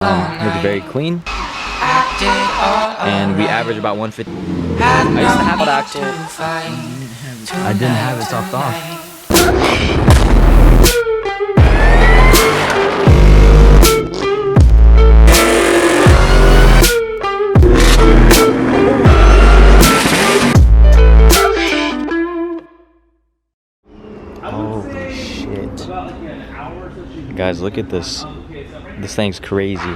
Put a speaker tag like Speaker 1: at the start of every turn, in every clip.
Speaker 1: Looks very clean. And we average about 150. I used to have an axle. I didn't have it topped off. Holy shit. Guys, look at this. This thing's crazy.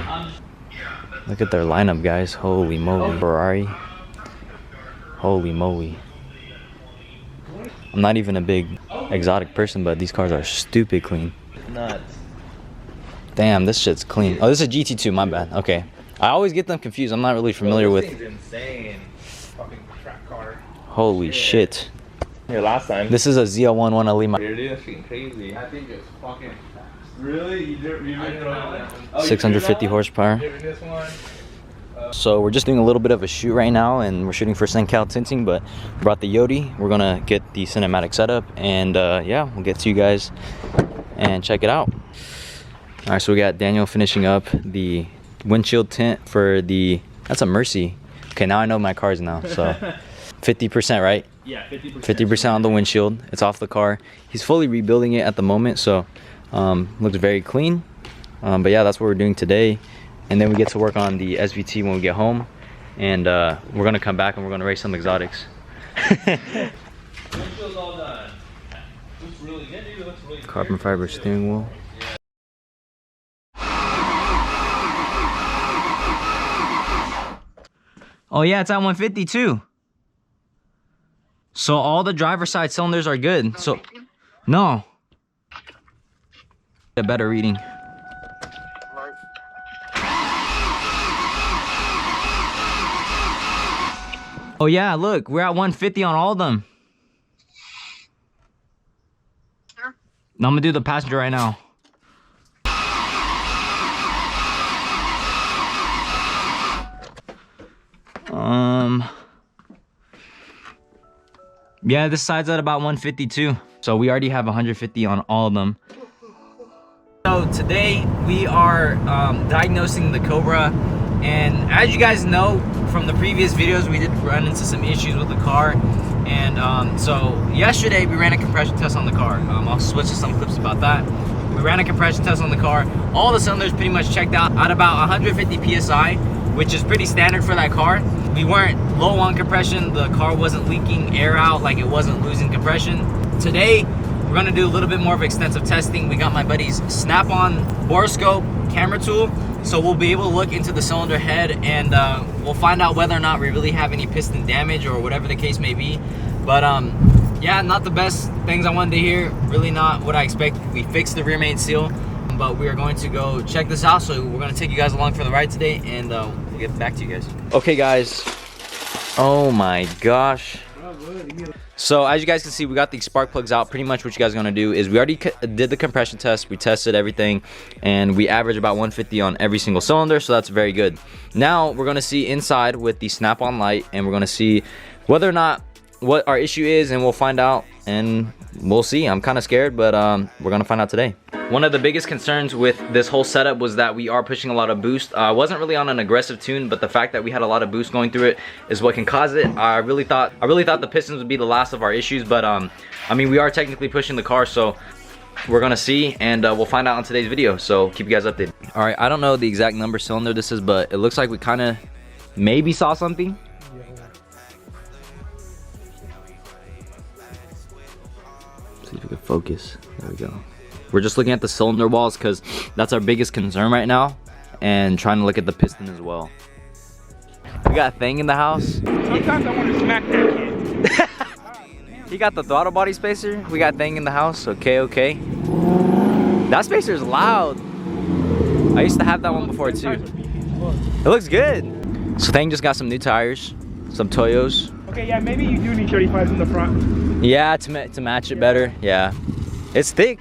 Speaker 1: Look at their lineup, guys. Holy moly. Ferrari. Holy moly. I'm not even a big exotic person, but these cars are stupid clean.
Speaker 2: Nuts.
Speaker 1: Damn, this shit's clean. Oh, this is a GT2, my bad. Okay. I always get them confused. I'm not really familiar with.
Speaker 2: This thing's insane. Fucking track car.
Speaker 1: Holy shit.
Speaker 2: Here, last time.
Speaker 1: This is a ZL11 Lima.
Speaker 2: Dude, that's fucking crazy. I think it's fucking fast. Really? You didn't know that?
Speaker 1: 650 horsepower.
Speaker 2: This one?
Speaker 1: So we're just doing a little bit of a shoot right now, and we're shooting for Sencal tinting, but brought the Yodi. We're gonna get the cinematic setup, and yeah, we'll get to you guys and check it out. All right, so we got Daniel finishing up the windshield tint for the, that's a Mercy. Okay, now I know my cars now, so 50%, right?
Speaker 2: Yeah, 50%.
Speaker 1: 50% on the windshield. It's off the car. He's fully rebuilding it at the moment, so looks very clean. But yeah, that's what we're doing today. And then we get to work on the SVT when we get home. And we're gonna come back and we're gonna race some exotics.
Speaker 2: Windshield's all done. Looks really good, dude. It looks really
Speaker 1: Carbon fiber steering wheel. Oh yeah, it's at 150 too. So all the driver side cylinders are good. So no. A better reading. Oh yeah, look, we're at 150 on all of them. Sure. Now I'm gonna do the passenger right now. Yeah, this side's at about 152. So we already have 150 on all of them. So today we are diagnosing the Cobra, and as you guys know from the previous videos, we did run into some issues with the car. And so yesterday we ran a compression test on the car. I'll switch to some clips about that. We ran a compression test on the car. All the cylinders pretty much checked out at about 150 psi, which is pretty standard for that car. We weren't low on compression. The car wasn't leaking air out, like it wasn't losing compression. Today, we're gonna do a little bit more of extensive testing. We got my buddy's Snap-on borescope camera tool, so we'll be able to look into the cylinder head, and we'll find out whether or not we really have any piston damage or whatever the case may be. But yeah, not the best things I wanted to hear. Really not what I expected. We fixed the rear main seal, but we are going to go check this out. So we're gonna take you guys along for the ride today, and we'll get back to you guys. Okay guys, oh my gosh. So as you guys can see, we got the spark plugs out. Pretty much what you guys are gonna do is we already did the compression test. We tested everything, and we average about 150 on every single cylinder, so that's very good. Now we're gonna see inside with the Snap-on light, and we're gonna see whether or not what our issue is, and we'll find out, and we'll see. I'm kind of scared, but we're gonna find out today. One of the biggest concerns with this whole setup was that we are pushing a lot of boost. I wasn't really on an aggressive tune, but the fact that we had a lot of boost going through it is what can cause it. I really thought the pistons would be the last of our issues, but I mean, we are technically pushing the car, so we're gonna see, and we'll find out in today's video, so keep you guys updated. All right, I don't know the exact number cylinder this is, but it looks like we kind of maybe saw something. See if we can focus. There we go. We're just looking at the cylinder walls because that's our biggest concern right now, and trying to look at the piston as well. We got Thing in the house.
Speaker 2: Sometimes I want to smack that kid.
Speaker 1: He got the throttle body spacer. We got Thing in the house. Okay, okay. That spacer is loud. I used to have that one before too. It looks good. So Thing just got some new tires, some Toyos.
Speaker 2: Okay, yeah, maybe you do need 35s in the front.
Speaker 1: Yeah, to match it better. Yeah, it's thick,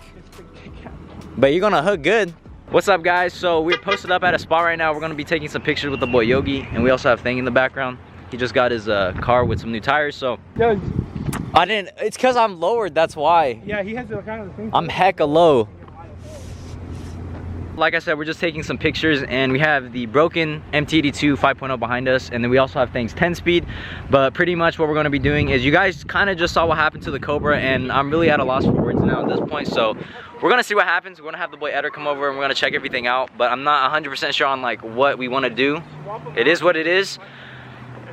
Speaker 1: but you're gonna hook good. What's up guys? So we're posted up at a spot right now. We're gonna be taking some pictures with the boy Yogi, and we also have Thing in the background. He just got his car with some new tires, so
Speaker 2: Yeah.
Speaker 1: I didn't, it's cause I'm lowered, that's why.
Speaker 2: Yeah, he has the kind of thing.
Speaker 1: I'm hecka low. Like I said, we're just taking some pictures, and we have the broken MT82 5.0 behind us, and then we also have things 10 speed. But pretty much what we're going to be doing is, you guys kind of just saw what happened to the Cobra, and I'm really at a loss for words now at this point. So we're going to see what happens. We're going to have the boy Eder come over, and we're going to check everything out, but I'm not 100% sure on like what we want to do. It is what it is.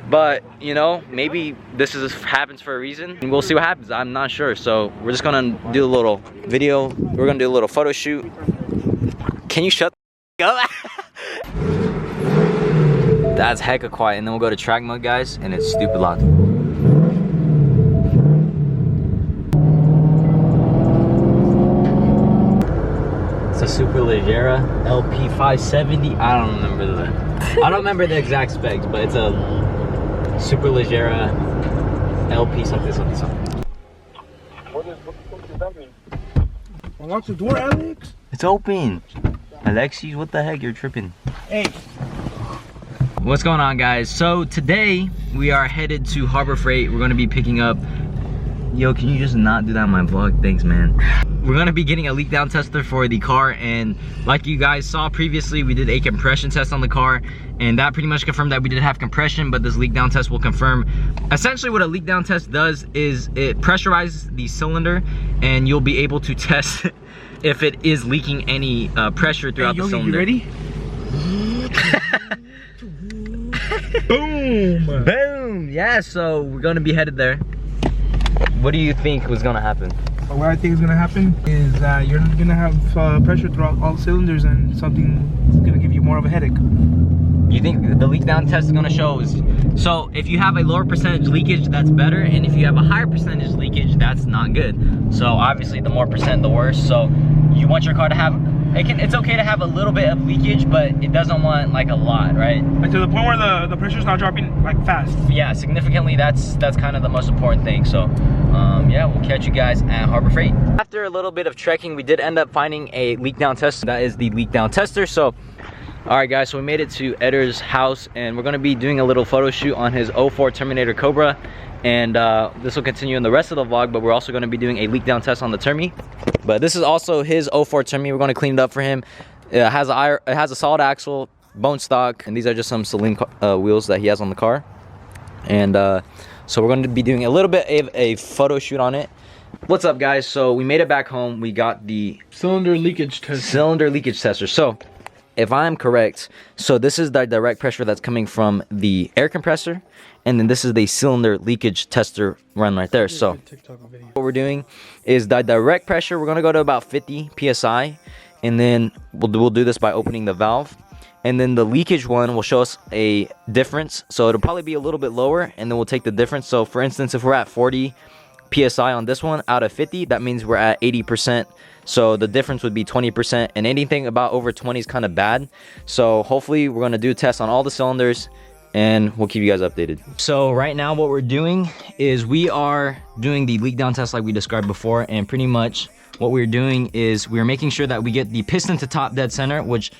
Speaker 1: But you know, maybe this happens for a reason, and we'll see what happens. I'm not sure. So we're just gonna do a little video. We're gonna do a little photo shoot. Can you shut the up? That's hecka quiet. And then we'll go to track mode, guys, and it's stupid loud. It's a Superleggera LP 570. I don't remember the exact specs, but it's a Superleggera LP something.
Speaker 3: What does that mean? Unlock the door, Alex.
Speaker 1: It's open. Alexis, what the heck? You're tripping.
Speaker 3: Hey.
Speaker 1: What's going on, guys? So today we are headed to Harbor Freight. We're gonna be picking up. Yo, can you just not do that in my vlog? Thanks, man. We're gonna be getting a leak down tester for the car, and like you guys saw previously, we did a compression test on the car, and that pretty much confirmed that we did have compression, but this leak down test will confirm. Essentially what a leak down test does is it pressurizes the cylinder, and you'll be able to test if it is leaking any pressure throughout the cylinder.
Speaker 3: You ready? Boom!
Speaker 1: Boom! Yeah, so we're gonna be headed there. What do you think was gonna happen?
Speaker 3: What I think is gonna happen is that you're gonna have pressure throughout all cylinders, and something's gonna give you more of a headache.
Speaker 1: You think the leak down test is gonna show? So if you have a lower percentage leakage, that's better, and if you have a higher percentage leakage, that's not good. So obviously the more percent, the worse. So you want your car to have, it's okay to have a little bit of leakage, but it doesn't want like a lot, right?
Speaker 3: Like to the point where the pressure's not dropping like fast.
Speaker 1: Yeah, significantly. That's kind of the most important thing. So yeah, we'll catch you guys at Harbor Freight. After a little bit of trekking, we did end up finding a leak down tester. That is the leak down tester. So all right, guys, so we made it to Eder's house, and we're going to be doing a little photo shoot on his 04 Terminator Cobra, and this will continue in the rest of the vlog, but we're also going to be doing a leak down test on the Termi. But this is also his 04 Termi. We're going to clean it up for him. It has a solid axle, bone stock, and these are just some Celine wheels that he has on the car. And so we're going to be doing a little bit of a photo shoot on it. What's up, guys? So we made it back home. We got the
Speaker 3: Cylinder leakage tester.
Speaker 1: So if I'm correct, so this is the direct pressure that's coming from the air compressor, and then this is the cylinder leakage tester run right there. So what we're doing is the direct pressure, we're gonna go to about 50 psi, and then we'll do this by opening the valve, and then the leakage one will show us a difference. So it'll probably be a little bit lower, and then we'll take the difference. So for instance, if we're at 40 psi on this one out of 50, that means we're at 80%. So the difference would be 20%, and anything about over 20 is kind of bad. So hopefully we're going to do a test on all the cylinders, and we'll keep you guys updated. So right now what we're doing is we are doing the leak down test like we described before, and pretty much what we're doing is we're making sure that we get the piston to top dead center, which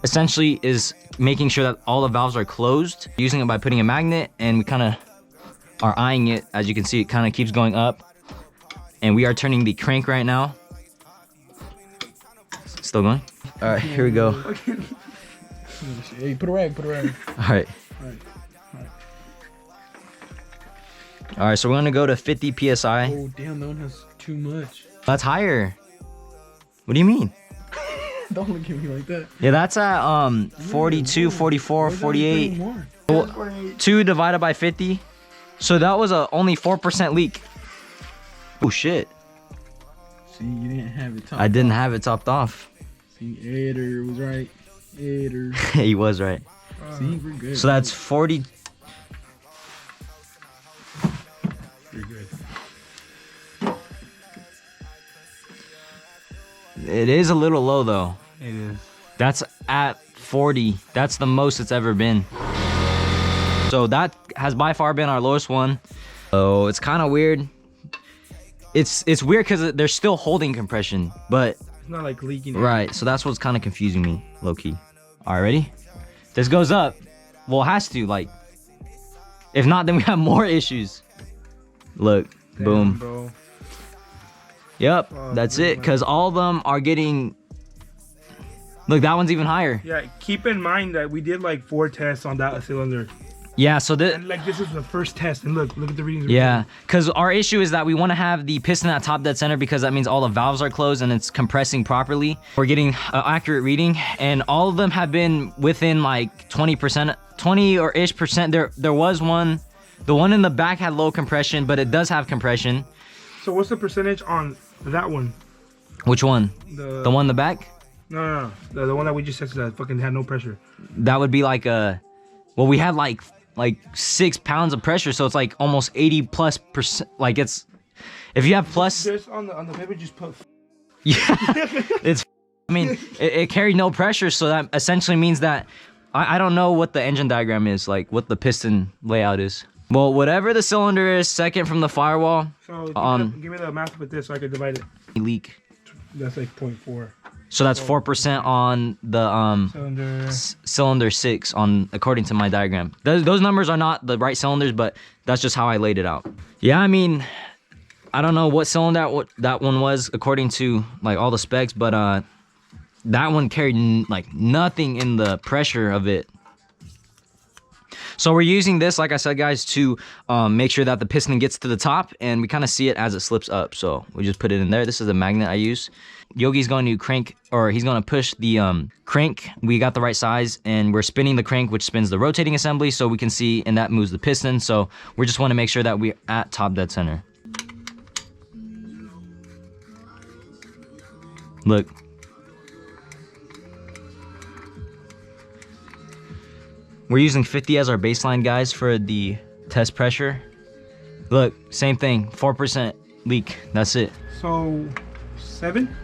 Speaker 1: essentially is making sure that all the valves are closed, using it by putting a magnet, and we kind of are eyeing it. As you can see, it kind of keeps going up, and we are turning the crank right now. Still going? All right, here we go.
Speaker 3: Hey, put it right.
Speaker 1: All right. All right, so we're gonna go to 50 psi.
Speaker 3: Oh damn, that one has too much.
Speaker 1: That's higher. What do you mean?
Speaker 3: Don't look at me like that.
Speaker 1: Yeah, that's at 42, 44, 48. 2 divided by 50. So that was a only 4% leak. Oh shit.
Speaker 3: See, you didn't have it topped off.
Speaker 1: I didn't have it topped off.
Speaker 3: See, Eder was right. Eder.
Speaker 1: He was right.
Speaker 3: See, we're good.
Speaker 1: So that's 40.
Speaker 3: We're good.
Speaker 1: It is a little low though.
Speaker 3: It is.
Speaker 1: That's at 40. That's the most it's ever been. So that has by far been our lowest one. So it's kind of weird. It's weird because they're still holding compression, but
Speaker 3: it's not like leaking.
Speaker 1: Right, so that's what's kind of confusing me, low-key. All right, ready? This goes up. Well, it has to, like. If not, then we have more issues. Look, damn, boom.
Speaker 3: Bro.
Speaker 1: Yep, that's it, because all of them are getting Look, that one's even higher.
Speaker 3: Yeah, keep in mind that we did like 4 tests on that cylinder.
Speaker 1: Yeah, so this...
Speaker 3: And like this is the first test, and look at the readings.
Speaker 1: Yeah, because our issue is that we want to have the piston at top dead center because that means all the valves are closed and it's compressing properly. We're getting an accurate reading, and all of them have been within like 20%, 20 or ish percent. There was one, the one in the back had low compression, but it does have compression.
Speaker 3: So what's the percentage on that one?
Speaker 1: Which one?
Speaker 3: The
Speaker 1: one in the back?
Speaker 3: No. The one that we just tested that fucking had no pressure.
Speaker 1: That would be like a, well, we had like 6 pounds of pressure, so it's like almost 80+%. Like it's, if you have plus,
Speaker 3: There's on the paper just put.
Speaker 1: yeah, it's. I mean, it carried no pressure, so that essentially means that I don't know what the engine diagram is, like what the piston layout is. Well, whatever the cylinder is, second from the firewall.
Speaker 3: So give me the math with this so I can divide it.
Speaker 1: Leak.
Speaker 3: That's like 0.4.
Speaker 1: So that's 4% on the
Speaker 3: Cylinder.
Speaker 1: cylinder 6 on according to my diagram. Those numbers are not the right cylinders, but that's just how I laid it out. Yeah, I mean, I don't know what cylinder that one was according to like all the specs, but that one carried like nothing in the pressure of it. So we're using this, like I said, guys, to make sure that the piston gets to the top, and we kind of see it as it slips up. So we just put it in there. This is the magnet I use. Yogi's going to crank, or he's going to push the crank. We got the right size, and we're spinning the crank, which spins the rotating assembly, so we can see, and that moves the piston. So we just want to make sure that we're at top dead center. Look. We're using 50 as our baseline, guys, for the test pressure. Look, same thing, 4% leak. That's it.
Speaker 3: So 7?